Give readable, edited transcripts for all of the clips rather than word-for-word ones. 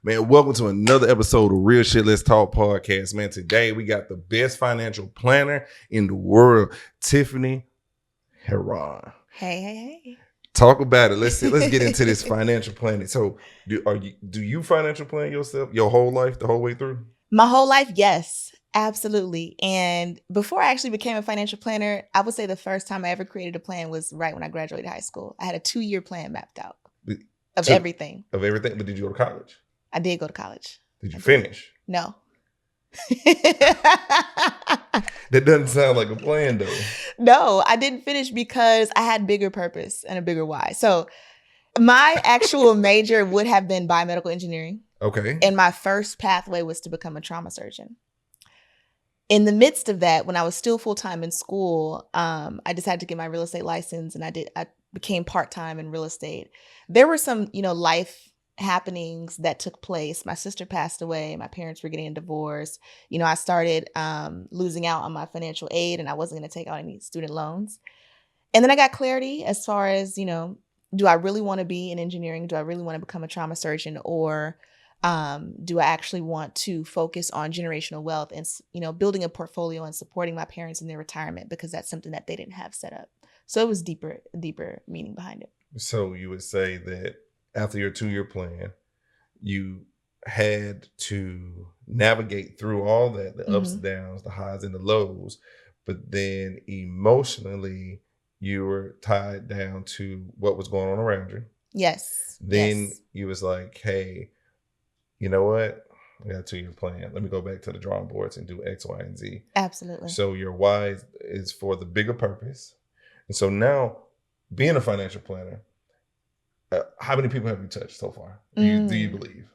Man, welcome to another episode of Real Shit Let's Talk podcast. Man, today we got the best financial planner in the world, Tiffani. Heron. Hey. Talk about it. Let's get into this financial planning. So, do you financial plan yourself your whole life, the whole way through? My whole life, yes, absolutely. And before I actually became a financial planner, I would say the first time I ever created a plan was right when I graduated high school. I had a 2-year plan mapped out of everything. Of everything, but did you go to college? I did go to college. Did you finish? No. That doesn't sound like a plan, though. No, I didn't finish because I had bigger purpose and a bigger why. So my actual major would have been biomedical engineering. Okay. And my first pathway was to become a trauma surgeon. In the midst of that, when I was still full-time in school, I decided to get my real estate license, and I became part-time in real estate. There were some, life happenings that took place. My sister passed away. My parents were getting a divorce. I started losing out on my financial aid, and I wasn't going to take out any student loans. And then I got clarity as far as, do I really want to be in engineering? Do I really want to become a trauma surgeon? Or do I actually want to focus on generational wealth and, building a portfolio and supporting my parents in their retirement, because that's something that they didn't have set up. So it was deeper meaning behind it. So you would say that after your 2-year plan, you had to navigate through all that, the ups and downs, the highs and the lows, but then emotionally you were tied down to what was going on around you. Yes. Then you was like, hey, you know what? I got a 2-year plan. Let me go back to the drawing boards and do X, Y, and Z. Absolutely. So your why is for the bigger purpose. And so now, being a financial planner, how many people have you touched so far? Do you believe?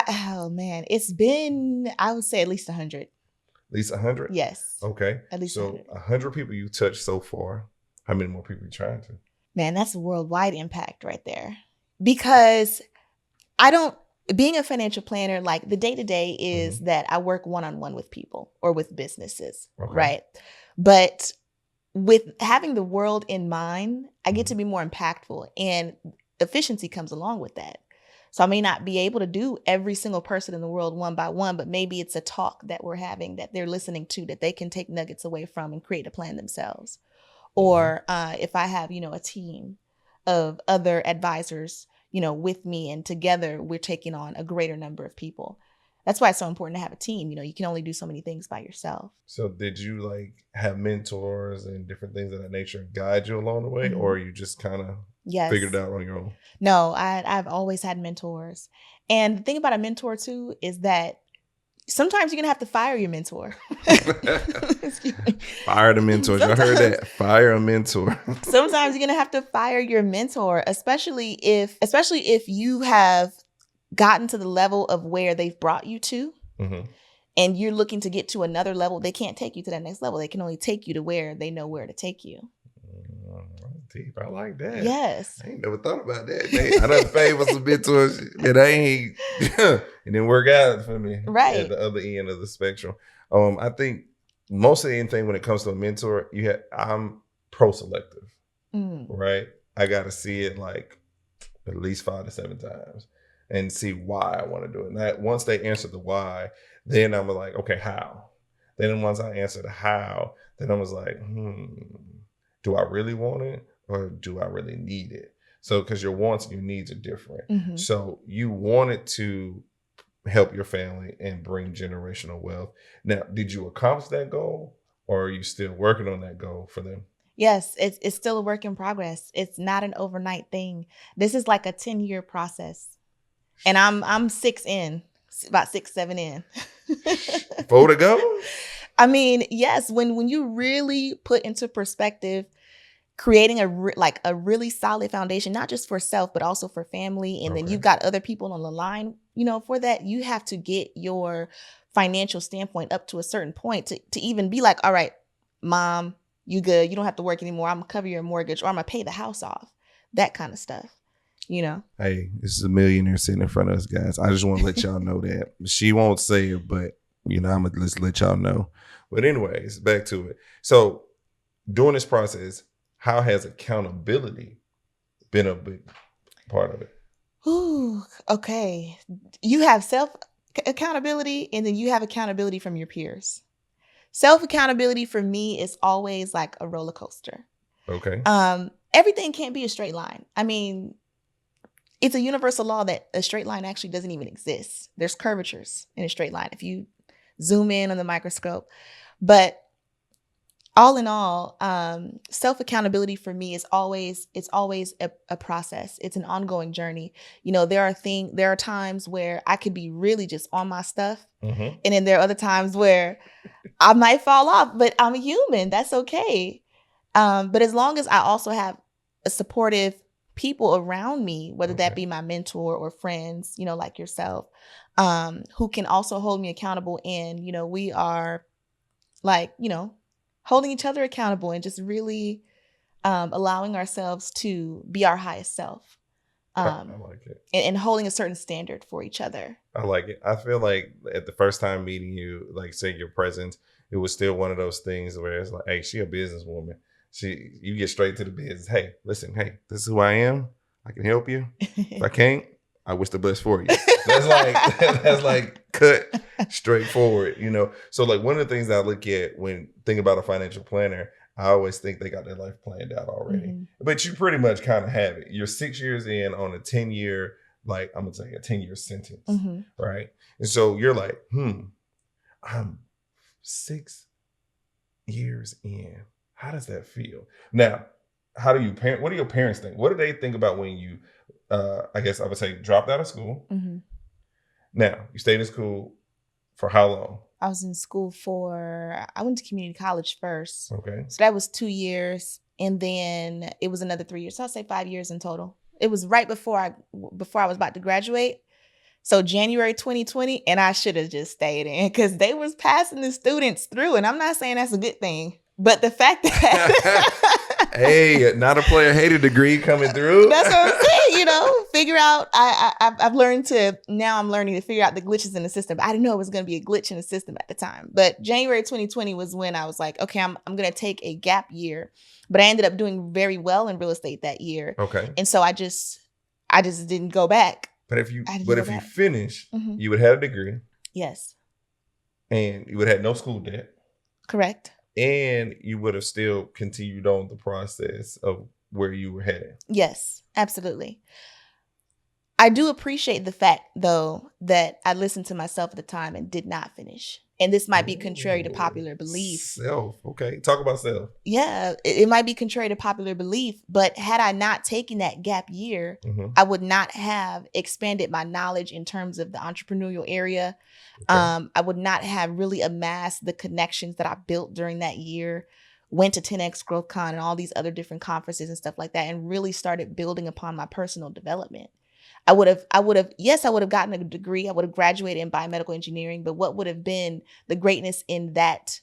Oh man, it's been, I would say at least 100. At least 100? Yes. Okay. At least so 100 people you touched so far. How many more people are you trying to? Man, that's a worldwide impact right there. Because being a financial planner, like the day-to-day is that I work one-on-one with people or with businesses, right? But with having the world in mind, I get to be more impactful, and efficiency comes along with that. So I may not be able to do every single person in the world one by one, but maybe it's a talk that we're having that they're listening to, that they can take nuggets away from and create a plan themselves. Or if I have, a team of other advisors, with me, and together we're taking on a greater number of people. That's why it's so important to have a team. You can only do so many things by yourself. So did you have mentors and different things of that nature guide you along the way, or you just kind of figured it out on your own? No, I've always had mentors. And the thing about a mentor too is that sometimes you're going to have to fire your mentor. Fire the mentor. I heard that. Fire a mentor. Sometimes you're going to have to fire your mentor, especially if you have gotten to the level of where they've brought you to, and you're looking to get to another level. They can't take you to that next level. They can only take you to where they know where to take you. Deep. I like that. Yes. I ain't never thought about that. I done paid for some mentors that it didn't work out for me. Right. At the other end of the spectrum. I think most of anything when it comes to a mentor, I'm pro-selective. Right? I got to see it at least 5 to 7 times and see why I want to do it. And once they answer the why, then I'm like, okay, how? Then once I answer the how, then I was like, do I really want it? Or do I really need it? So, because your wants and your needs are different. So you wanted to help your family and bring generational wealth. Now, did you accomplish that goal, or are you still working on that goal for them? Yes, it's still a work in progress. It's not an overnight thing. This is like a 10-year process. And I'm 6 in, about 6, 7 in. 4 to go? I mean, yes, when you really put into perspective creating a really solid foundation, not just for self, but also for family. And then you've got other people on the line, for that. You have to get your financial standpoint up to a certain point to even be like, all right, mom, you good. You don't have to work anymore. I'm gonna cover your mortgage, or I'm gonna pay the house off. That kind of stuff, Hey, this is a millionaire sitting in front of us, guys. I just want to let y'all know that. She won't say it, but, I'm gonna just let y'all know. But anyways, back to it. So during this process, how has accountability been a big part of it? Ooh, okay. You have self accountability, and then you have accountability from your peers. Self accountability for me is always like a roller coaster. Okay. Everything can't be a straight line. I mean, it's a universal law that a straight line actually doesn't even exist. There's curvatures in a straight line if you zoom in on the microscope. But all in all, self accountability for me is always a process. It's an ongoing journey. You know, there are times where I could be really just on my stuff, Mm-hmm. and then there are other times where I might fall off. But I'm a human. That's okay. But as long as I also have a supportive people around me, whether that Okay. be my mentor or friends, you know, like yourself, who can also hold me accountable, and you know, we are like, you know, holding each other accountable and just really allowing ourselves to be our highest self, I like it. and holding a certain standard for each other. I like it. I feel like at the first time meeting you, like say your presence, it was still one of those things where it's like, hey, she a businesswoman. You get straight to the business. Hey, listen, hey, this is who I am. I can help you. If I can't, I wish the best for you. That's like that's like cut straightforward, you know. So like one of the things that I look at when thinking about a financial planner, I always think they got their life planned out already. Mm-hmm. But you pretty much kind of have it. You're 6 years in on a 10-year, like I'm gonna say a 10-year sentence, Mm-hmm. right? And so you're like, I'm 6 years in. How does that feel? Now, how do you parent? What do your parents think? What do they think about when you, I guess I would say, dropped out of school? Mm-hmm. Now, you stayed in school for how long? I was in school I went to community college first. Okay. So that was 2 years. And then it was another 3 years. So I'll say 5 years in total. It was right before I was about to graduate. So January 2020, and I should have just stayed in because they was passing the students through. And I'm not saying that's a good thing, but the fact that hey, not a player hated degree coming through. That's what I'm saying, you know, figure out, I'm learning to figure out the glitches in the system. I didn't know it was going to be a glitch in the system at the time. But January 2020 was when I was like, okay, I'm going to take a gap year. But I ended up doing very well in real estate that year. Okay. And so I just didn't go back. But if you finished, mm-hmm. you would have had a degree. Yes. And you would have had no school debt. Correct. And you would have still continued on the process of where you were headed. Yes, absolutely. I do appreciate the fact, though, that I listened to myself at the time and did not finish. And this might be contrary to popular belief. Self. Okay. Talk about self. Yeah, it might be contrary to popular belief, but had I not taken that gap year, mm-hmm. I would not have expanded my knowledge in terms of the entrepreneurial area. Okay. I would not have really amassed the connections that I built during that year, went to 10X Growth Con and all these other different conferences and stuff like that, and really started building upon my personal development. I would have gotten a degree. I would have graduated in biomedical engineering, but what would have been the greatness in that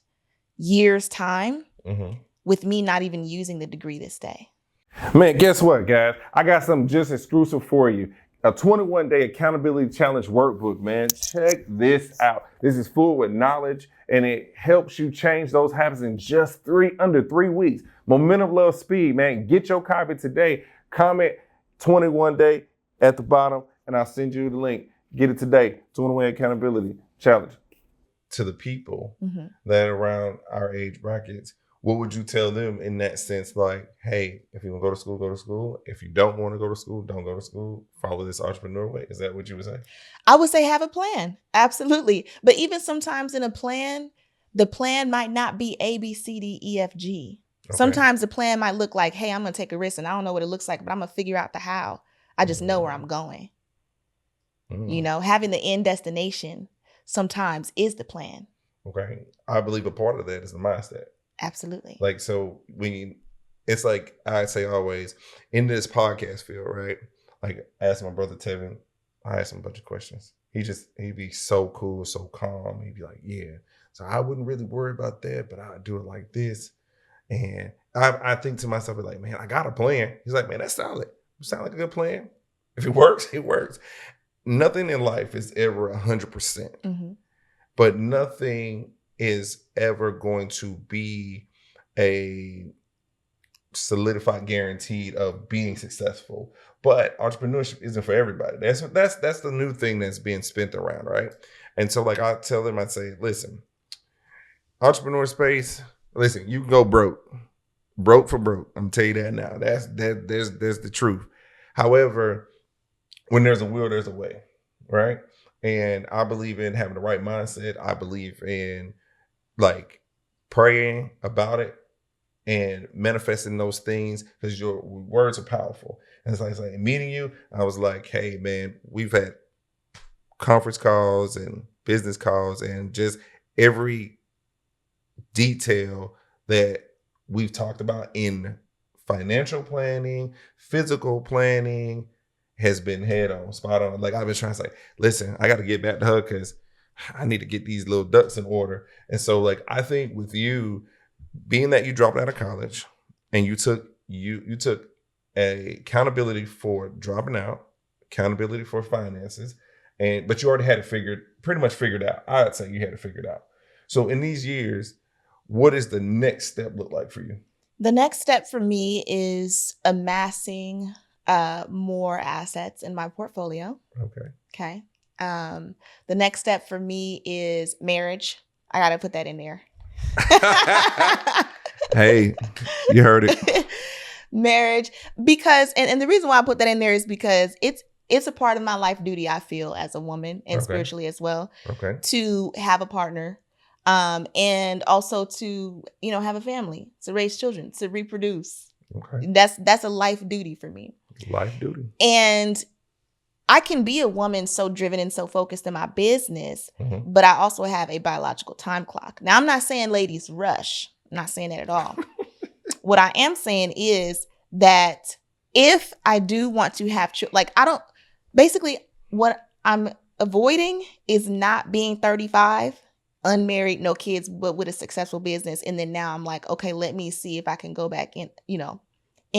year's time mm-hmm. with me not even using the degree this day? Man, guess what, guys? I got something just exclusive for you. A 21-day accountability challenge workbook, man. Check this out. This is full with knowledge, and it helps you change those habits in just under 3 weeks. Momentum, love, speed, man. Get your copy today. Comment 21 day at the bottom, and I'll send you the link. Get it today. 21 accountability challenge. To the people mm-hmm. that are around our age brackets, what would you tell them in that sense? Like, hey, if you want to go to school, go to school. If you don't want to go to school, don't go to school. Follow this entrepreneur way. Is that what you would say? I would say have a plan. Absolutely. But even sometimes in a plan, the plan might not be A, B, C, D, E, F, G. Okay. Sometimes the plan might look like, hey, I'm going to take a risk and I don't know what it looks like, but I'm going to figure out the how. I just know where I'm going. You know, having the end destination sometimes is the plan. Okay. I believe a part of that is the mindset. Absolutely. Like, so it's like I say always in this podcast field, right? Like, ask my brother Tevin, I asked him a bunch of questions. He'd be so cool, so calm. He'd be like, yeah. So I wouldn't really worry about that, but I'd do it like this. And I think to myself, like, man, I got a plan. He's like, man, that's solid. Sound like a good plan. If it works, it works. Nothing in life is ever 100%, mm-hmm. but nothing is ever going to be a solidified guaranteed of being successful. But entrepreneurship isn't for everybody. That's the new thing that's being spent around, right? And so like I tell them, I say, listen, entrepreneur space, listen, you can go broke for broke. I'm gonna tell you that now. There's the truth. However, when there's a will, there's a way, right? And I believe in having the right mindset. I believe in like praying about it and manifesting those things because your words are powerful. And it's like meeting you, I was like, hey man, we've had conference calls and business calls and just every detail that we've talked about in financial planning, physical planning has been head on, spot on. Like I've been trying to say, listen, I got to get back to her because I need to get these little ducks in order. And so like, I think with you, being that you dropped out of college and you took a accountability for dropping out, accountability for finances, but you already had it pretty much figured out. I'd say you had it figured out. So in these years, what does the next step look like for you? The next step for me is amassing more assets in my portfolio. Okay. The next step for me is marriage. I got to put that in there. Hey, you heard it. Marriage, because and the reason why I put that in there is because it's a part of my life duty, I feel, as a woman and spiritually as well, to have a partner, and also to have a family, to raise children, to reproduce. That's a life duty for me. Life duty. And I can be a woman so driven and so focused in my business, but I also have a biological time clock. Now, I'm not saying ladies rush. I'm not saying that at all. What I am saying is that if I do want to have children, basically what I'm avoiding is not being 35, unmarried, no kids, but with a successful business. And then now I'm like, okay, let me see if I can go back in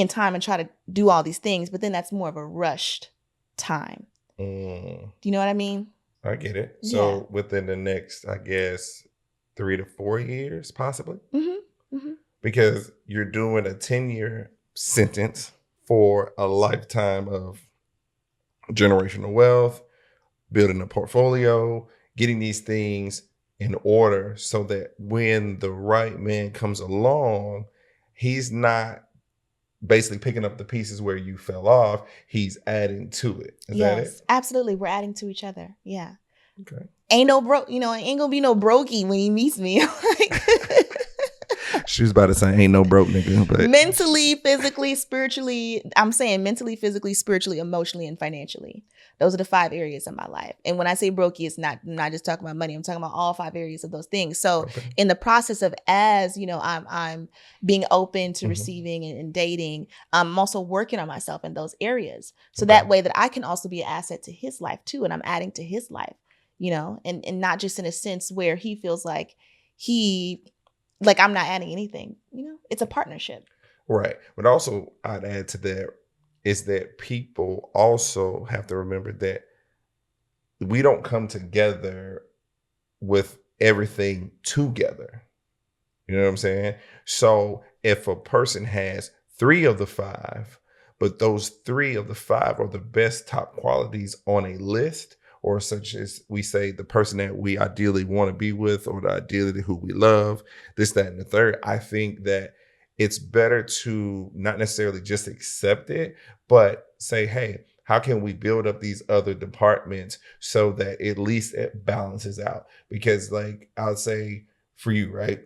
time and try to do all these things. But then that's more of a rushed time. Do you know what I mean? I get it. So within the next, I guess, 3 to 4 years, possibly, because you're doing a 10-year sentence for a lifetime of generational wealth, building a portfolio, getting these things in order so that when the right man comes along, he's not basically picking up the pieces where you fell off. He's adding to it. Is that it? Absolutely. We're adding to each other. Yeah. Okay. Ain't no ain't gonna be no brokey when he meets me. She was about to say ain't no broke nigga, but mentally, physically, spiritually, I'm saying mentally, physically, spiritually, emotionally, and financially. Those are the 5 areas of my life. And when I say brokey, I'm not just talking about money. I'm talking about all 5 areas of those things. So in the process of I'm being open to receiving and dating, I'm also working on myself in those areas. So that way that I can also be an asset to his life too. And I'm adding to his life, and not just in a sense where he feels like I'm not adding anything, it's a partnership. Right. But also I'd add to that is that people also have to remember that we don't come together with everything together. You know what I'm saying? So if a person has 3 of the 5, but those 3 of the 5 are the best top qualities on a list, or such as we say the person that we ideally want to be with, or the ideally who we love, this, that, and the third, I think that it's better to not necessarily just accept it, but say, hey, how can we build up these other departments so that at least it balances out? Because like I'll say for you, right?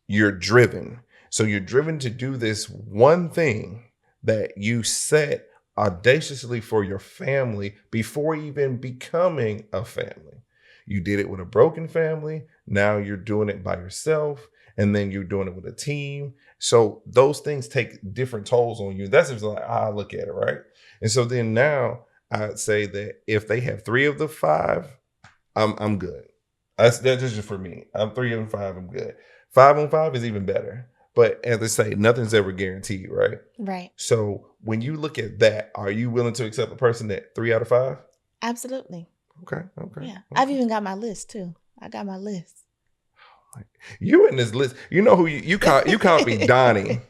You're driven. So you're driven to do this one thing that you set audaciously for your family before even becoming a family. You did it with a broken family. Now you're doing it by yourself. And then you're doing it with a team. So those things take different tolls on you. That's just like I look at it, right? And so then now I'd say that if they have 3 of the 5, I'm good. That's just for me. I'm 3 of the 5, I'm good. 5 on 5 is even better. But as they say, nothing's ever guaranteed, right? Right. So when you look at that, are you willing to accept a person that 3 out of 5? Absolutely. Okay. Yeah. I've even got my list too. I got my list. You in this list. You know who you copy Donnie.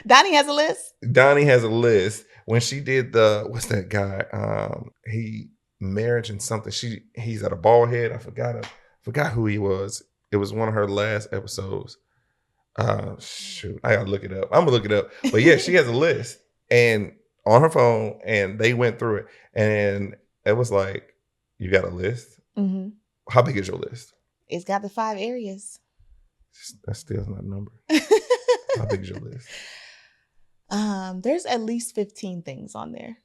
Donnie has a list? Donnie has a list. When she did what's that guy? He marriage and something. He's at a bald head. I forgot who he was. It was one of her last episodes. Shoot, I gotta look it up. I'm gonna look it up. But yeah, she has a list and on her phone, and they went through it, and it was like, you got a list. Mm-hmm. How big is your list? It's got the 5 areas. That still not a number. How big is your list? There's at least 15 things on there.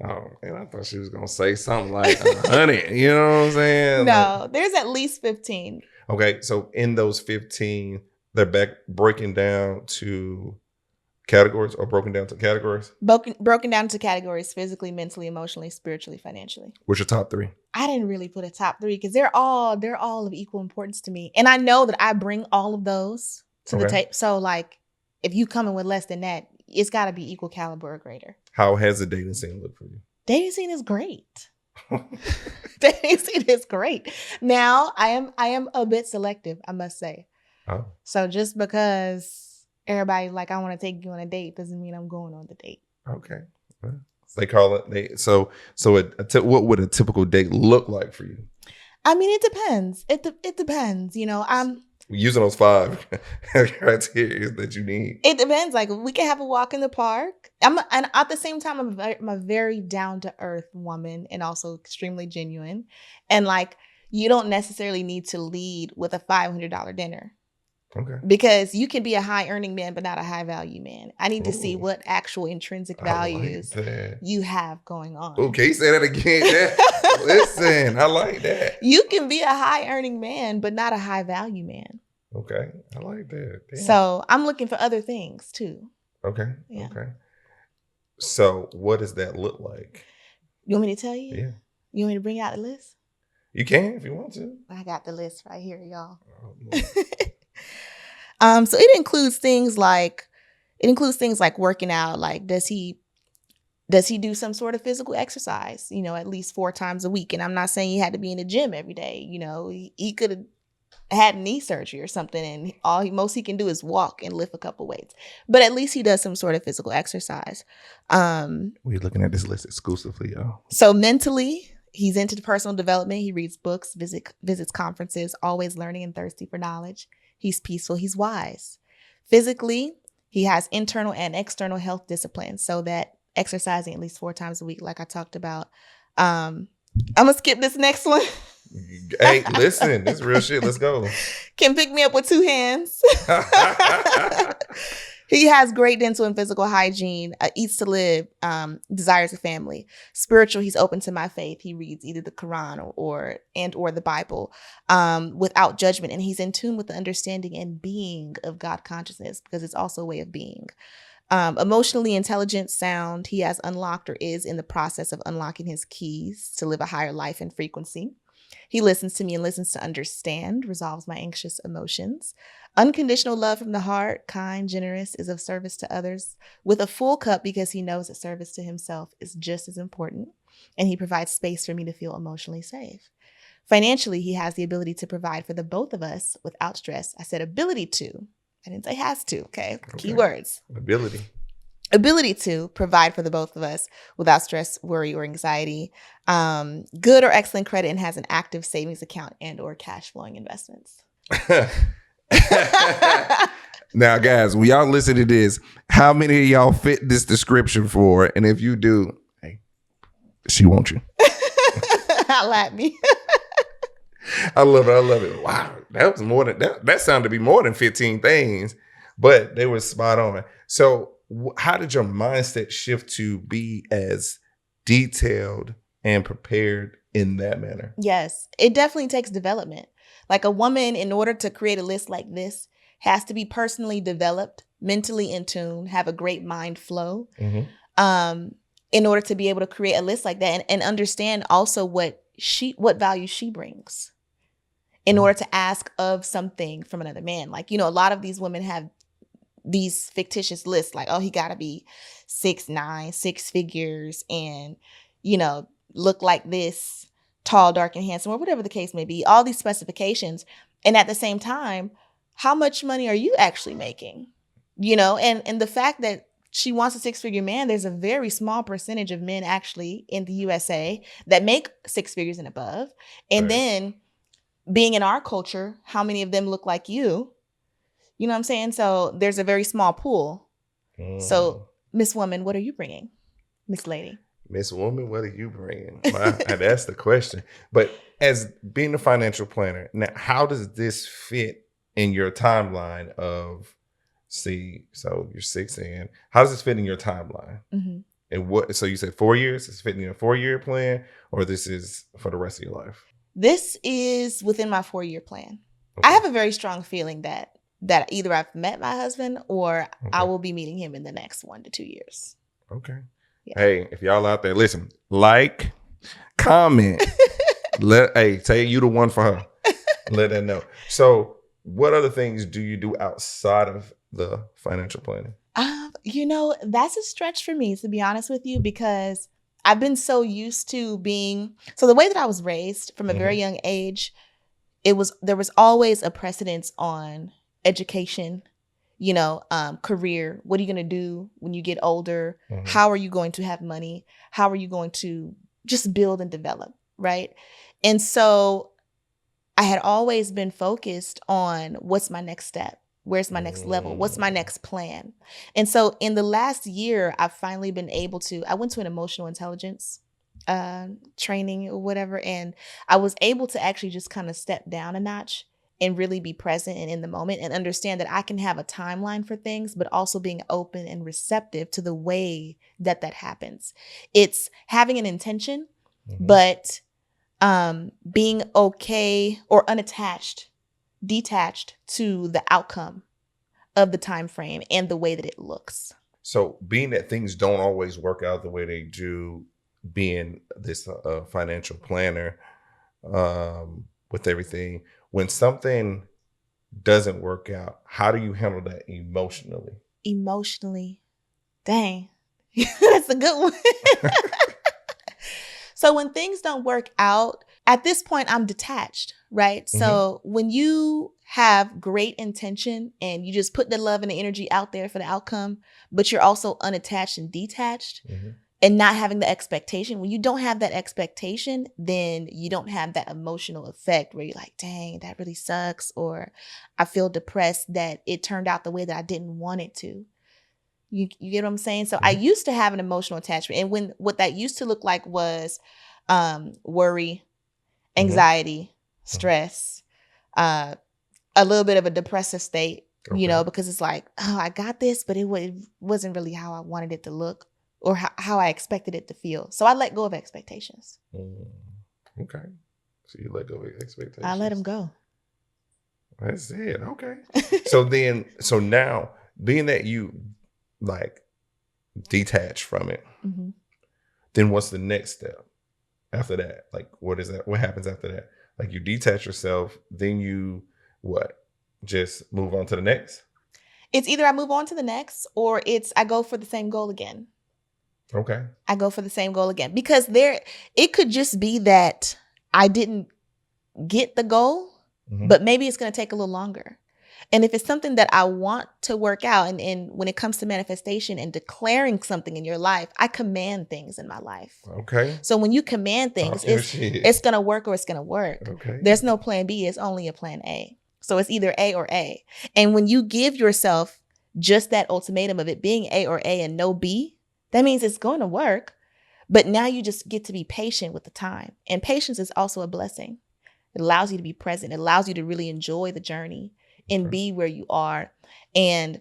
Oh, and I thought she was gonna say something like 100. You know what I'm saying? No, there's at least 15. Okay, so in those 15, they're breaking down to categories or broken down to categories? Broken down to categories: physically, mentally, emotionally, spiritually, financially. What's your top 3? I didn't really put a top 3 because they're all of equal importance to me, and I know that I bring all of those to the table. So, like, if you come in with less than that, it's got to be equal caliber or greater. How has the dating scene looked for you? Dating scene is great. Dating scene is great. Now, I am a bit selective, I must say. Oh. So just because everybody like, I want to take you on a date, doesn't mean I'm going on the date. Okay. Well, they call it what would a typical date look like for you? I mean, it depends. It depends. You know, I'm using those 5 criteria that you need. It depends. Like, we can have a walk in the park. And at the same time, I'm a very down to earth woman and also extremely genuine. And like, you don't necessarily need to lead with a $500 dinner. Okay. Because you can be a high earning man, but not a high value man. I need to see what actual intrinsic values you have going on. Okay, say that again. Listen, I like that. You can be a high earning man, but not a high value man. Okay, I like that. Damn. So I'm looking for other things too. Okay. Yeah. Okay. So what does that look like? You want me to tell you? Yeah. You want me to bring out the list? You can if you want to. I got the list right here, y'all. So it includes things like working out. Like, does he do some sort of physical exercise, you know, at least 4 times a week? And I'm not saying he had to be in the gym every day. You know, he could have had knee surgery or something, and most he can do is walk and lift a couple weights. But at least he does some sort of physical exercise. We're looking at this list exclusively, y'all. So mentally, he's into personal development. He reads books, visits conferences, always learning and thirsty for knowledge. He's peaceful. He's wise. Physically, he has internal and external health discipline, so that exercising at least 4 times a week, like I talked about. I'm going to skip this next one. Hey, listen, this is real shit. Let's go. Can pick me up with 2 hands. He has great dental and physical hygiene, eats to live, desires a family. Spiritual, he's open to my faith. He reads either the Quran or the Bible without judgment. And he's in tune with the understanding and being of God consciousness, because it's also a way of being. Emotionally intelligent, sound. He has unlocked or is in the process of unlocking his keys to live a higher life and frequency. He listens to me and listens to understand, resolves my anxious emotions. Unconditional love from the heart, kind, generous, is of service to others with a full cup, because he knows that service to himself is just as important. And he provides space for me to feel emotionally safe. Financially, he has the ability to provide for the both of us without stress. I said ability to. I didn't say has to, okay? Keywords. Ability to provide for the both of us without stress, worry, or anxiety. Good or excellent credit, and has an active savings account and or cash flowing investments. Now, guys, when y'all listen to this, how many of y'all fit this description for? And if you do, hey, she wants you. Holla at me. I love it. Wow, that was more than that. That sounded to be more than 15 things, but they were spot on. So how did your mindset shift to be as detailed and prepared in that manner? Yes, it definitely takes development. Like, a woman, in order to create a list like this, has to be personally developed, mentally in tune, have a great mind flow, in order to be able to create a list like that, and understand also what value she brings in order to ask of something from another man. Like, you know, a lot of these women have these fictitious lists, like, oh, he got to be 6'9", 6 figures, and, you know, look like this, tall, dark, and handsome, or whatever the case may be, all these specifications. And at the same time, how much money are you actually making? You know, and the fact that she wants a 6-figure man, there's a very small percentage of men actually in the USA that make 6 figures and above. And Right. then being in our culture, how many of them look like you? You know what I'm saying? So there's a very small pool. So, Miss Woman, what are you bringing? Miss Lady? Miss Woman, what are you bringing? That's the question. But as being a financial planner, now how does this fit in your timeline of, so you're 6 in, how does this fit in your timeline? Mm-hmm. And what, so you said 4 years, is it fitting in a 4-year plan, or this is for the rest of your life? This is within my 4-year plan. Okay. I have a very strong feeling that either I've met my husband or I will be meeting him in the next 1 to 2 years. Okay. Yeah. Hey, if y'all out there, listen, like, comment, say you the one for her. Let her know. So what other things do you do outside of the financial planning? You know, that's a stretch for me, to be honest with you, because I've been so used to so the way that I was raised from a very young age, there was always a precedence on education, you know, career. What are you going to do when you get older? How are you going to have money? How are you going to just build and develop? Right. And so I had always been focused on what's my next step? Where's my next level? What's my next plan? And so in the last year, I've finally been able to, I went to an emotional intelligence training or whatever, and I was able to actually just kind of step down a notch and really be present and in the moment and understand that I can have a timeline for things, but also being open and receptive to the way that happens. It's having an intention, but being okay or detached to the outcome of the time frame and the way that it looks. So being that things don't always work out the way they do, being this financial planner, with everything, when something doesn't work out, how do you handle that emotionally? Emotionally, dang, that's a good one. So when things don't work out, at this point, I'm detached, right? So when you have great intention and you just put the love and the energy out there for the outcome, but you're also unattached and detached and not having the expectation, when you don't have that expectation, then you don't have that emotional effect where you're like, dang, that really sucks. Or I feel depressed that it turned out the way that I didn't want it to. You get what I'm saying? So I used to have an emotional attachment. And what that used to look like was worry, anxiety, stress, a little bit of a depressive state, you know, because it's like, oh, I got this, but it wasn't really how I wanted it to look or how I expected it to feel. So I let go of expectations. Okay. So you let go of expectations. I let them go. That's it. Okay. So now, being that you like detach from it, then what's the next step after that? Like, what is that? What happens after that? Like, you detach yourself, then you just move on to the next? It's either I move on to the next or I go for the same goal again. Okay. I go for the same goal again because it could just be that I didn't get the goal, but maybe it's going to take a little longer. And if it's something that I want to work out, and when it comes to manifestation and declaring something in your life, I command things in my life. Okay. So when you command things, it's going to work or it's going to work. Okay. There's no plan B. It's only a plan A. So it's either A or A. And when you give yourself just that ultimatum of it being A or A and no B, that means it's going to work. But now you just get to be patient with the time. And patience is also a blessing. It allows you to be present. It allows you to really enjoy the journey and be where you are and,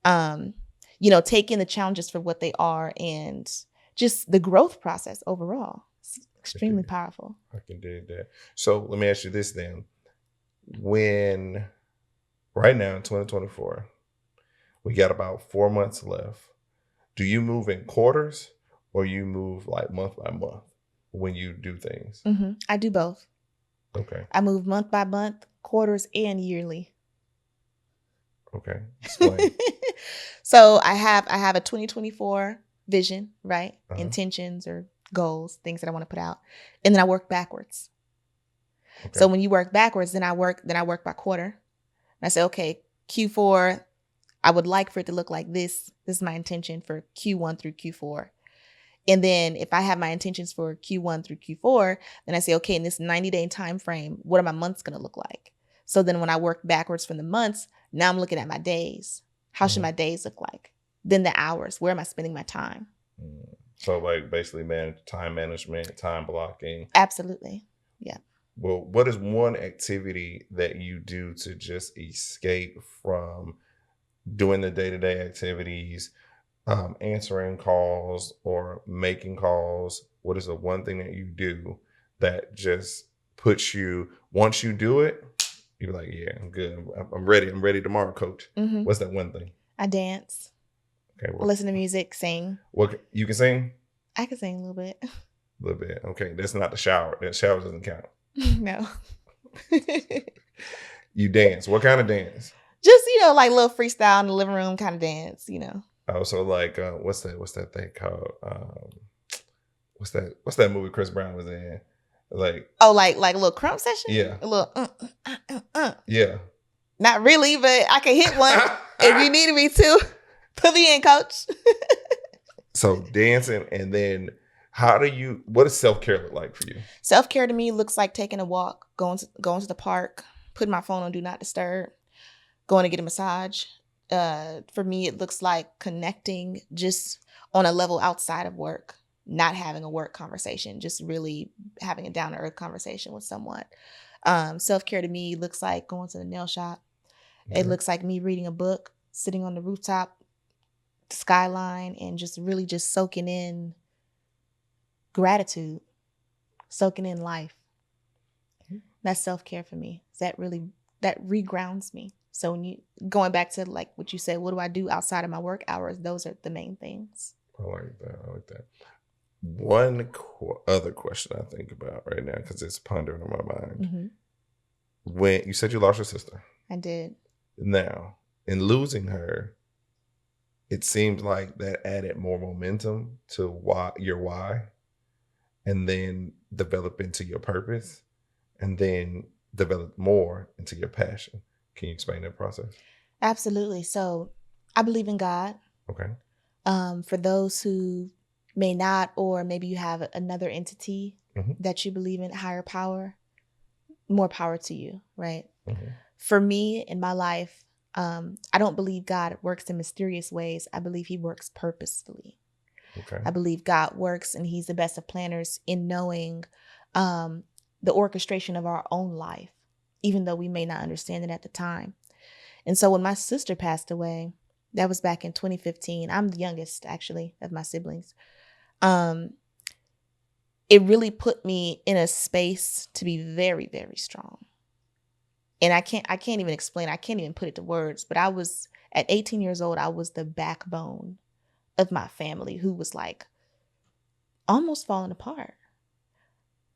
take in the challenges for what they are and just the growth process overall. It's extremely powerful. I can dig that. So let me ask you this then. When right now in 2024, we got about 4 months left, do you move in quarters or you move like month by month when you do things? I do both. Okay. I move month by month, quarters, and yearly. Okay. Explain. So I have a 2024 vision, right? Intentions or goals, things that I want to put out. And then I work backwards. Okay. So when you work backwards, then I work by quarter. And I say, okay, Q4, I would like for it to look like this. This is my intention for Q1 through Q4. And then if I have my intentions for Q1 through Q4, then I say, okay, in this 90-day time frame, what are my months going to look like? So then when I work backwards from the months, now I'm looking at my days. How should my days look like? Then the hours. Where am I spending my time? So like basically time management, time blocking. Absolutely. Yeah. Well, what is one activity that you do to just escape from doing the day-to-day activities, answering calls or making calls? What is the one thing that you do that just puts you, once you do it, you're like, yeah, I'm good. I'm ready. I'm ready tomorrow, coach. Mm-hmm. What's that one thing? I dance. Okay. Listen to music, sing. What you can sing? I can sing a little bit. A little bit. Okay. That's not the shower. That shower doesn't count. No. You dance. What kind of dance? Just, like little freestyle in the living room kind of dance, Oh, so like, what's that thing called? What's that movie Chris Brown was in? Like, like a little crump session? Yeah. A little Yeah. Not really, but I can hit one if you needed me to. Put me in, coach. So dancing, and then what does self-care look like for you? Self-care to me looks like taking a walk, going to the park, putting my phone on do not disturb, going to get a massage. For me, it looks like connecting just on a level outside of work, not having a work conversation, just really having a down-to-earth conversation with someone. Self-care to me looks like going to the nail shop. Okay. It looks like me reading a book, sitting on the rooftop, skyline, and just really just soaking in gratitude, soaking in life. That's self-care for me. That regrounds me. So when going back to like what you said, what do I do outside of my work hours? Those are the main things. I like that. One other question I think about right now, because it's pondering on my mind. Mm-hmm. When you said you lost your sister. I did. Now, in losing her, it seems like that added more momentum to your why, and then develop into your purpose, and then develop more into your passion. Can you explain that process? Absolutely. So I believe in God. Okay. For those who may not, or maybe you have another entity that you believe in, higher power, more power to you, right? Mm-hmm. For me, in my life, I don't believe God works in mysterious ways. I believe he works purposefully. Okay. I believe God works, and he's the best of planners in knowing the orchestration of our own life, even though we may not understand it at the time. And so when my sister passed away, that was back in 2015. I'm the youngest, actually, of my siblings. It really put me in a space to be very, very strong. And I can't even explain. I can't even put it to words. But at 18 years old, I was the backbone of my family, who was like almost falling apart.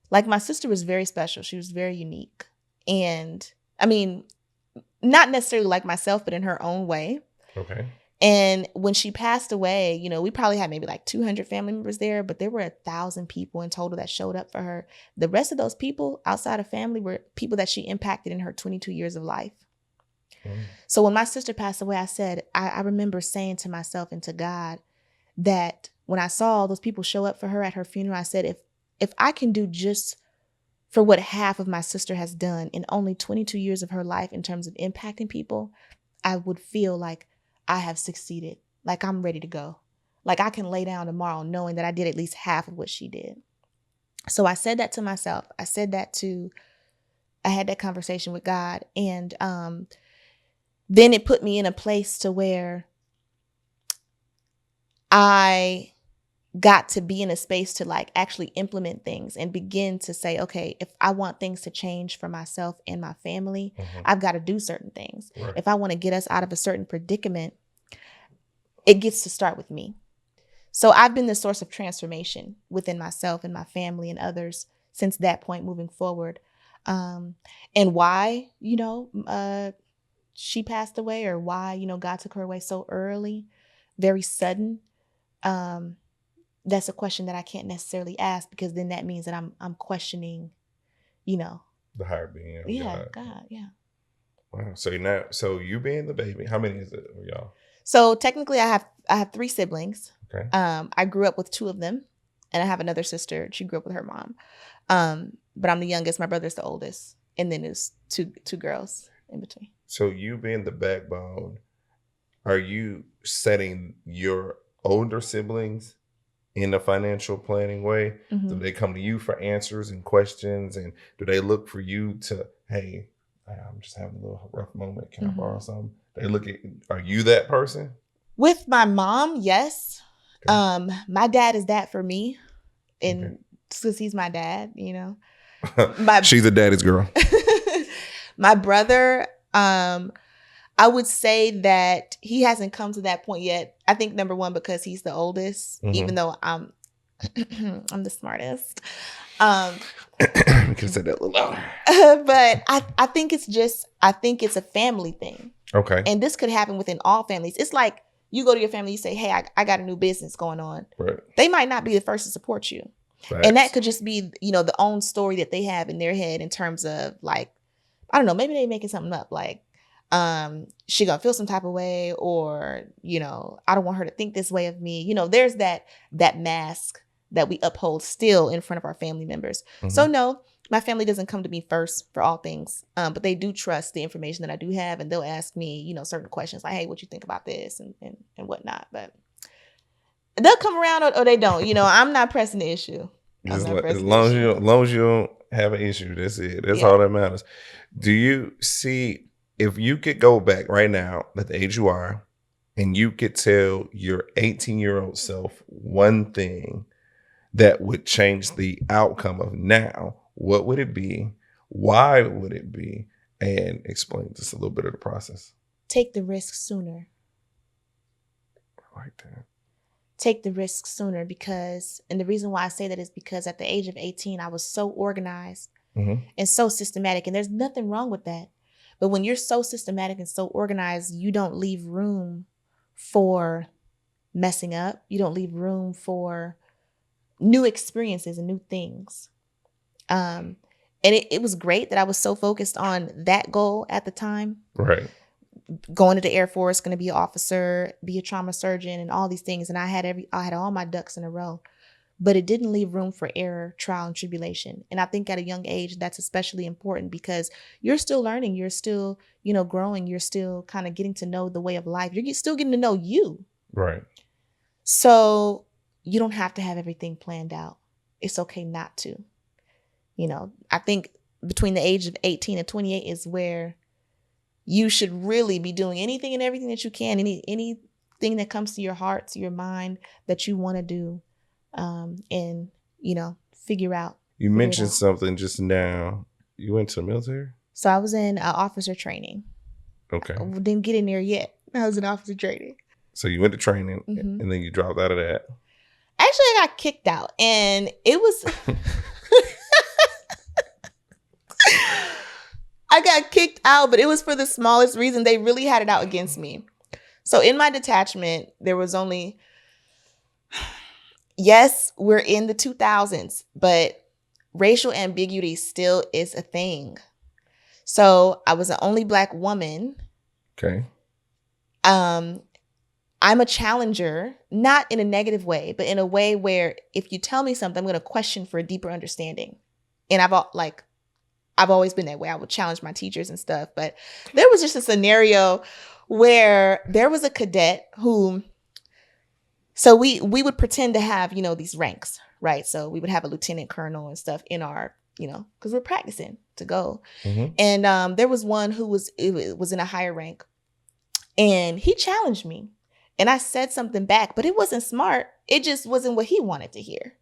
Like, my sister was very special. She was very unique. And I mean, not necessarily like myself, but in her own way. Okay. And when she passed away, we probably had maybe like 200 family members there, but there were 1,000 people in total that showed up for her. The rest of those people outside of family were people that she impacted in her 22 years of life. So when my sister passed away, I remember saying to myself and to God that when I saw all those people show up for her at her funeral, I said, if I can do just for what half of my sister has done in only 22 years of her life in terms of impacting people, I would feel like I have succeeded, like I'm ready to go. Like I can lay down tomorrow knowing that I did at least half of what she did. So I said that to myself. I had that conversation with God. And then it put me in a place to where I got to be in a space to like actually implement things and begin to say, okay, if I want things to change for myself and my family, I've got to do certain things. Right. If I want to get us out of a certain predicament, it gets to start with me. So I've been the source of transformation within myself and my family and others since that point moving forward. And why, she passed away, or why, God took her away so early, very sudden. That's a question that I can't necessarily ask, because then that means that I'm questioning, The higher being of Yeah, God. God, yeah. Wow. So you being the baby, how many is it, y'all? So technically, I have 3 siblings. Okay. I grew up with 2 of them, and I have another sister. She grew up with her mom. But I'm the youngest. My brother's the oldest, and then there's two girls in between. So you being the backbone, are you setting your older siblings in a financial planning way? Mm-hmm. Do they come to you for answers and questions, and do they look for you to, hey, I'm just having a little rough moment, can I borrow something? They look at, are you that person? With my mom, yes. Okay. My dad is that for me, and because he's my dad, She's a daddy's girl. My brother, I would say that he hasn't come to that point yet. I think number one, because he's the oldest, even though I'm the smartest. We could have said that a little louder. But I think it's a family thing. Okay. And this could happen within all families. It's like you go to your family, you say, hey, I got a new business going on. Right. They might not be the first to support you. Facts. And that could just be, the own story that they have in their head in terms of like, I don't know, maybe they making something up like, she gonna feel some type of way, or, I don't want her to think this way of me. There's that mask that we uphold still in front of our family members. So no, my family doesn't come to me first for all things, but they do trust the information that I do have, and they'll ask me, certain questions like, hey, what you think about this and whatnot. But they'll come around or they don't. I'm not pressing the issue. As long as you don't have an issue, that's it. That's all that matters. Do you see, if you could go back right now at the age you are, and you could tell your 18-year-old self one thing that would change the outcome of now, what would it be? Why would it be? And explain just a little bit of the process. Take the risk sooner. I like that. Take the risk sooner and the reason why I say that is because at the age of 18, I was so organized and so systematic, and there's nothing wrong with that. But when you're so systematic and so organized, you don't leave room for messing up. You don't leave room for new experiences and new things. And it was great that I was so focused on that goal at the time. Right. Going to the Air Force, going to be an officer, be a trauma surgeon, and all these things. And I had all my ducks in a row, but it didn't leave room for error, trial, and tribulation. And I think at a young age, that's especially important because you're still learning. You're still, growing. You're still kind of getting to know the way of life. You're still getting to know you. Right. So you don't have to have everything planned out. It's okay not to. I think between the age of 18 and 28 is where you should really be doing anything and everything that you can, anything that comes to your heart, to your mind that you want to do, and, figure out. You mentioned something just now. You went to the military? So I was in officer training. Okay. I didn't get in there yet. I was in officer training. So you went to training and then you dropped out of that. Actually, I got kicked out, and it was... I got kicked out, but it was for the smallest reason. They really had it out against me. So in my detachment, there was only, yes, we're in the 2000s, but racial ambiguity still is a thing. So I was the only Black woman. Okay. I'm a challenger, not in a negative way, but in a way where if you tell me something, I'm going to question for a deeper understanding. And I've always been that way. I would challenge my teachers and stuff. But there was just a scenario where there was a cadet who, so we would pretend to have, these ranks, right? So we would have a lieutenant colonel and stuff in our, because we're practicing to go. And there was one who was in a higher rank, and he challenged me. And I said something back, but it wasn't smart. It just wasn't what he wanted to hear.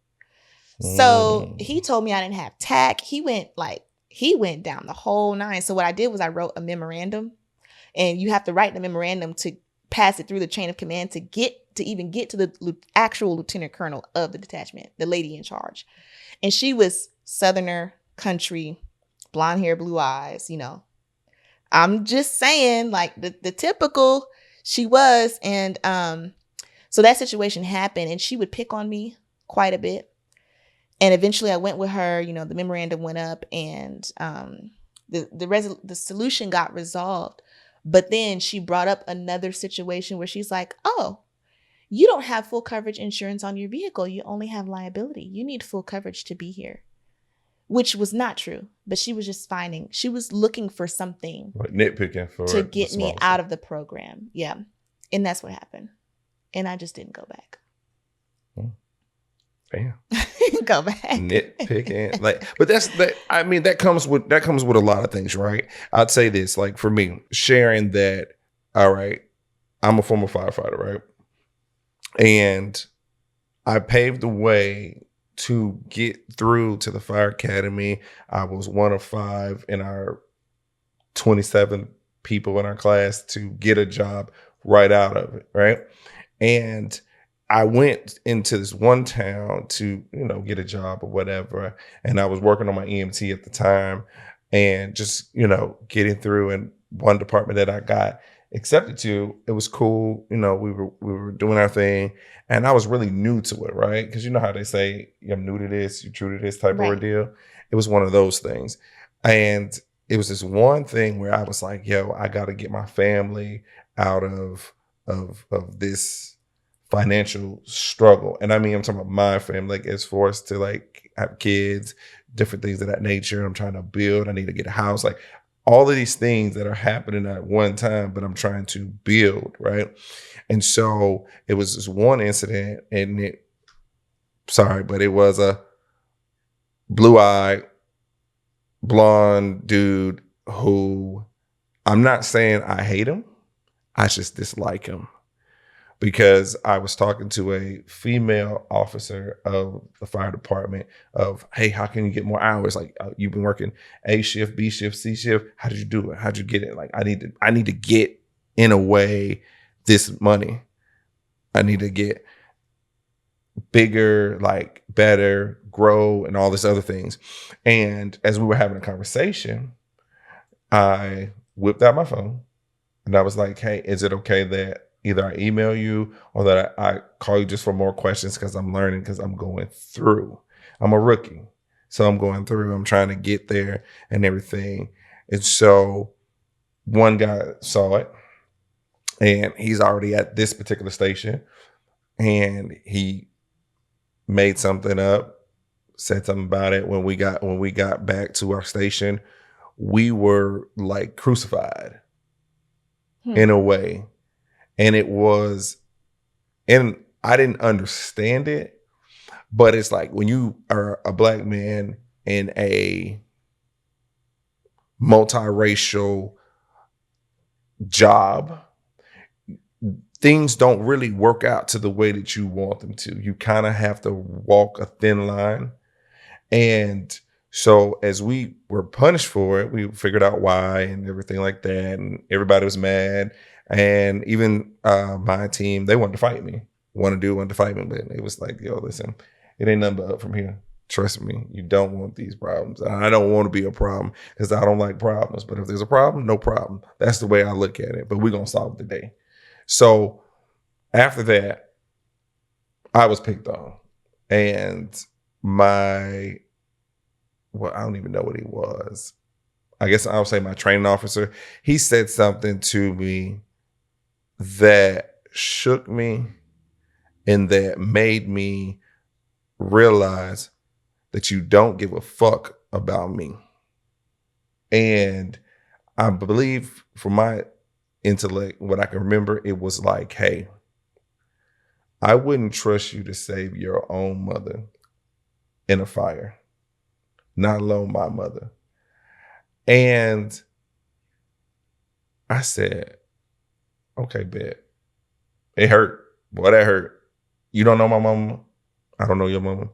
So he told me I didn't have tact. He went down the whole 9. So what I did was I wrote a memorandum, and you have to write the memorandum to pass it through the chain of command to even get to the actual lieutenant colonel of the detachment, the lady in charge. And she was Southerner, country, blonde hair, blue eyes, I'm just saying, like the typical she was. And so that situation happened, and she would pick on me quite a bit. And eventually I went with her, the memorandum went up, and the solution got resolved. But then she brought up another situation where she's like, oh, you don't have full coverage insurance on your vehicle. You only have liability. You need full coverage to be here, which was not true. But she was looking for something like nitpicking for to get me out of the program. Yeah. And that's what happened. And I just didn't go back. Damn. Go back. Nitpicking. But that comes with a lot of things, right? I'd say this, like for me, sharing that, all right, I'm a former firefighter, right? And I paved the way to get through to the fire academy. I was one of 5 in our 27 people in our class to get a job right out of it, right? And I went into this one town to, get a job or whatever. And I was working on my EMT at the time and just, getting through. And one department that I got accepted to, it was cool. We were doing our thing, and I was really new to it, right? Because you know how they say, I'm new to this, you're true to this type of ordeal. It was one of those things. And it was this one thing where I was like, yo, I got to get my family out of this financial struggle. And I mean, I'm talking about my family, like as far as to like have kids, different things of that nature. I'm trying to build. I need to get a house, like all of these things that are happening at one time, but I'm trying to build, right? And so it was this one incident, and it was a blue-eyed, blonde dude who, I'm not saying I hate him, I just dislike him. Because I was talking to a female officer of the fire department of, hey, how can you get more hours? Like, you've been working A shift, B shift, C shift. How did you do it? How'd you get it? Like, I need to get, in a way, this money. I need to get bigger, like better, grow, and all this other things. And as we were having a conversation, I whipped out my phone and I was like, hey, is it okay that either I email you or that I call you just for more questions, because I'm learning, because I'm going through. I'm a rookie. So I'm going through. I'm trying to get there and everything. And so one guy saw it, and he's already at this particular station, and he made something up, said something about it. When we got back to our station, we were like crucified in a way. And it was, and I didn't understand it, but it's like when you are a Black man in a multiracial job, things don't really work out to the way that you want them to. You kind of have to walk a thin line. And so as we were punished for it, we figured out why and everything like that. And everybody was mad. And even my team, they wanted to fight me. Wanted to fight me, but it was like, yo, listen, it ain't nothing but up from here. Trust me, you don't want these problems. I don't want to be a problem, because I don't like problems. But if there's a problem, no problem. That's the way I look at it. But we're going to solve it today. So after that, I was picked on. And I don't even know what he was. I guess I'll say my training officer. He said something to me that shook me and that made me realize that you don't give a fuck about me. And I believe, from my intellect, what I can remember, it was like, hey, I wouldn't trust you to save your own mother in a fire, not alone my mother. And I said, okay, bet. It hurt. Boy, that hurt. You don't know my mama. I don't know your mama.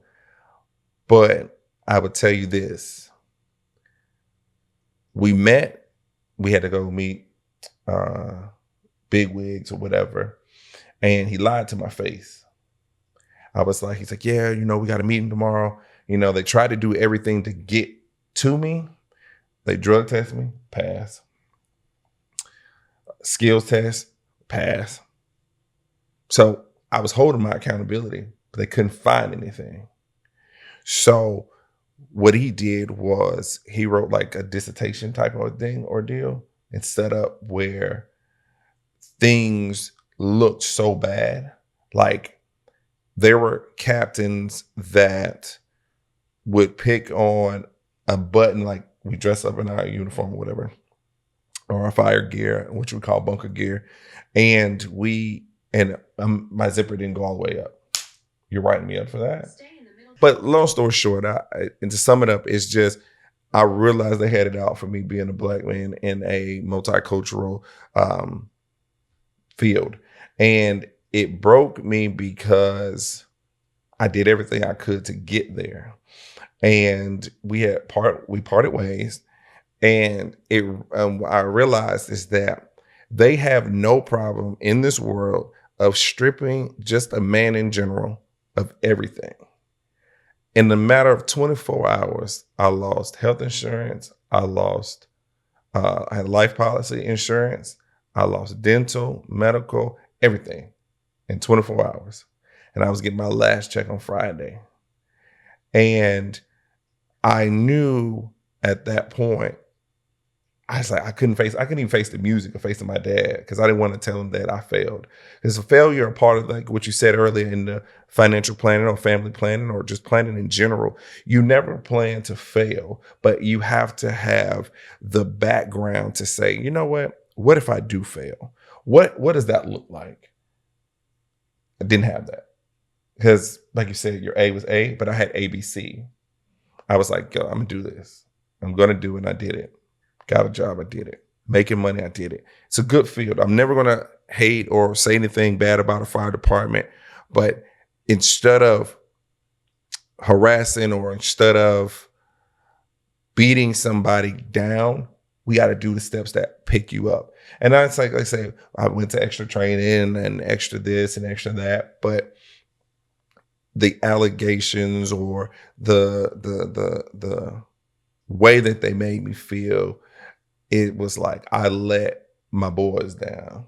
But I would tell you this. We met. We had to go meet bigwigs or whatever. And he lied to my face. I was like, he's like, yeah, we got a meeting tomorrow. They tried to do everything to get to me. They drug test me, pass. Skills test, pass. So I was holding my accountability, but they couldn't find anything. So what he did was he wrote like a dissertation type of thing or deal and set up where things looked so bad. Like there were captains that would pick on a button, like we dress up in our uniform or whatever, or our fire gear, which we call bunker gear. And my zipper didn't go all the way up. You're writing me up for that? But long story short, and to sum it up, it's just I realized they had it out for me being a Black man in a multicultural field. And it broke me because I did everything I could to get there. And we parted ways. And I realized is that they have no problem in this world of stripping just a man in general of everything. In the matter of 24 hours, I lost health insurance. I had life policy insurance. I lost dental, medical, everything in 24 hours. And I was getting my last check on Friday. And I knew at that point, I was like, I couldn't even face the music or facing my dad because I didn't want to tell him that I failed. Because a failure, a part of like what you said earlier in the financial planning or family planning or just planning in general, you never plan to fail, but you have to have the background to say, you know what if I do fail? What does that look like? I didn't have that because like you said, your A was A, but I had ABC. I was like, yo, I'm gonna do this. I'm gonna do it, and I did it. Got a job, I did it. Making money, I did it. It's a good field. I'm never going to hate or say anything bad about a fire department, but instead of harassing or instead of beating somebody down, we got to do the steps that pick you up. And that's like I say, I went to extra training and extra this and extra that, but the allegations or the way that they made me feel, it was like I let my boys down.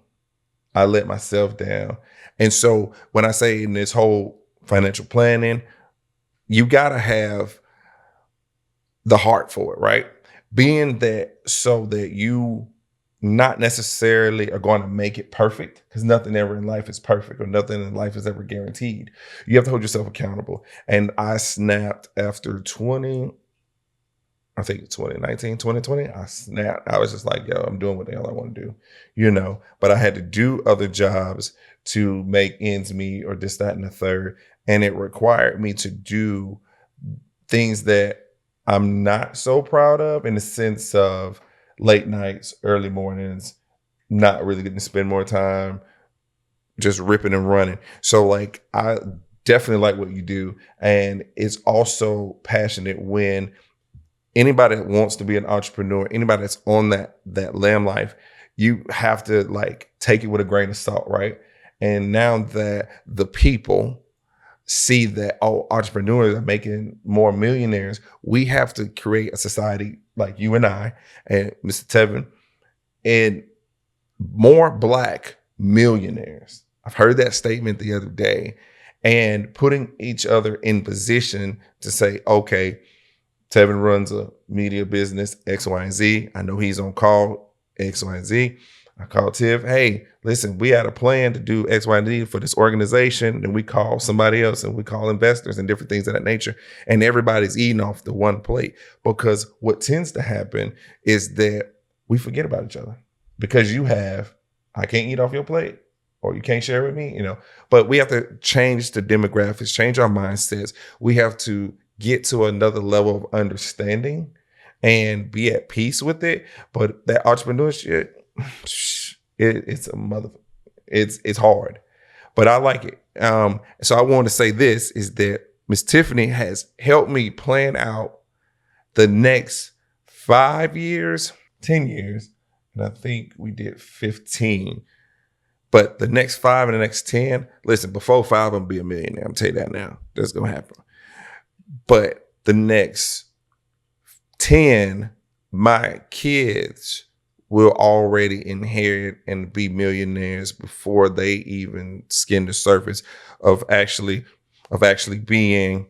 I let myself down. And so when I say in this whole financial planning, you got to have the heart for it, right? Being that so that you not necessarily are going to make it perfect because nothing ever in life is perfect or nothing in life is ever guaranteed. You have to hold yourself accountable. And I snapped after 2019, 2020, I snapped. I was just like, yo, I'm doing what the hell I want to do, but I had to do other jobs to make ends meet or this, that, and the third. And it required me to do things that I'm not so proud of in the sense of late nights, early mornings, not really getting to spend more time, just ripping and running. So like, I definitely like what you do. And it's also passionate when anybody that wants to be an entrepreneur, anybody that's on that lamb life, you have to like take it with a grain of salt, right? And now that the people see that, entrepreneurs are making more millionaires, we have to create a society like you and I and Mr. Tevin and more Black millionaires. I've heard that statement the other day, and putting each other in position to say, okay, Tevin runs a media business, X, Y, and Z. I know he's on call, X, Y, and Z. I called Tiff, hey, listen, we had a plan to do X, Y, and Z for this organization. And we call somebody else and we call investors and different things of that nature. And everybody's eating off the one plate. Because what tends to happen is that we forget about each other. Because I can't eat off your plate or you can't share with me, But we have to change the demographics, change our mindsets. We have to get to another level of understanding and be at peace with it. But that entrepreneurship, it's hard, but I like it. So I want to say this is that Miss Tiffani has helped me plan out the next 5 years, 10 years, and I think we did 15. But the next 5 and the next 10, listen, before 5, I'm gonna be a millionaire. I'm telling you that now. That's gonna happen. But the next 10, my kids will already inherit and be millionaires before they even skin the surface of actually being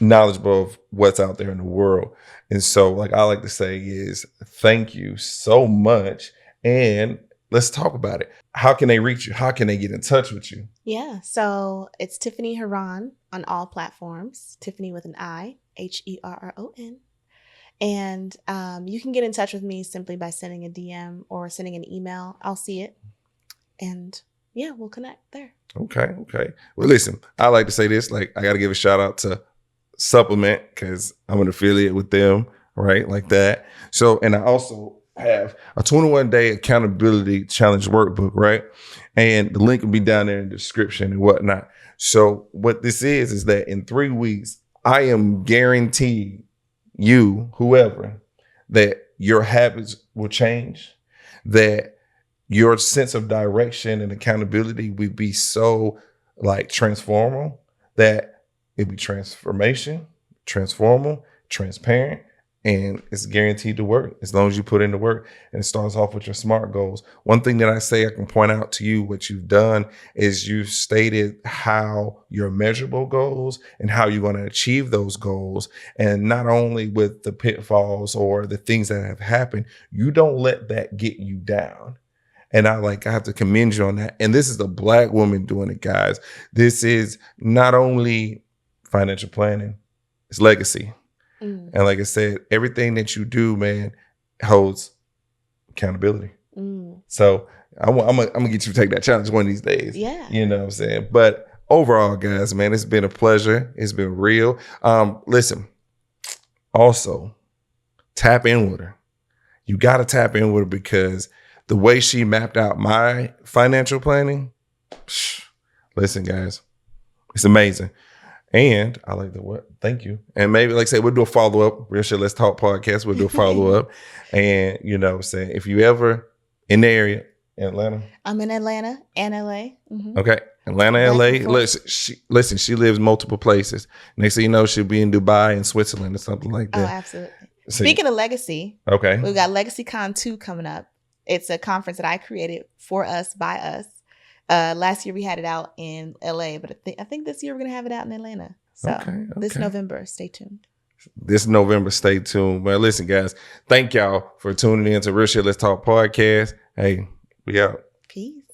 knowledgeable of what's out there in the world. And so, like I like to say is thank you so much. And let's talk about it. How can they reach you? How can they get in touch with you? Yeah. So it's Tiffani Heron on all platforms. Tiffani with an I, Herron. And you can get in touch with me simply by sending a DM or sending an email. I'll see it. And yeah, we'll connect there. Okay. Well, listen, I like to say this, like I got to give a shout out to Supplement because I'm an affiliate with them, right? Like that. So, and I also have a 21-day accountability challenge workbook, right? And the link will be down there in the description and whatnot. So what this is that in 3 weeks, I am guaranteed you, whoever, that your habits will change, that your sense of direction and accountability will be so like transformal that it'll be transformational, transparent, and it's guaranteed to work as long as you put in the work. And it starts off with your SMART goals. One thing that I say I can point out to you, what you've done is you've stated how your measurable goals and how you're going to achieve those goals. And not only with the pitfalls or the things that have happened, you don't let that get you down. And I have to commend you on that. And this is a Black woman doing it, guys. This is not only financial planning, it's legacy. And like I said, everything that you do, man, holds accountability. So I'm gonna get you to take that challenge one of these days. Yeah. You know what I'm saying? But overall, guys, man, it's been a pleasure. It's been real. Listen, also tap in with her. You got to tap in with her because the way she mapped out my financial planning, listen, guys, it's amazing. And I like the what? Thank you. And maybe, like I said, we'll do a follow-up. Real Shit Let's Talk podcast. We'll do a follow-up. And, you know what I'm saying, if you ever in the area, in Atlanta. I'm in Atlanta and LA. Mm-hmm. Okay. Atlanta, LA. Listen, she lives multiple places. Next thing you know, she'll be in Dubai and Switzerland or something like that. Oh, absolutely. Speaking of legacy, okay, we've got LegacyCon 2 coming up. It's a conference that I created for us, by us. Last year we had it out in LA, but I think this year we're going to have it out in Atlanta. So this November, stay tuned. Well, listen, guys, thank y'all for tuning in to Real Shit Let's Talk podcast. Hey, we out. Peace.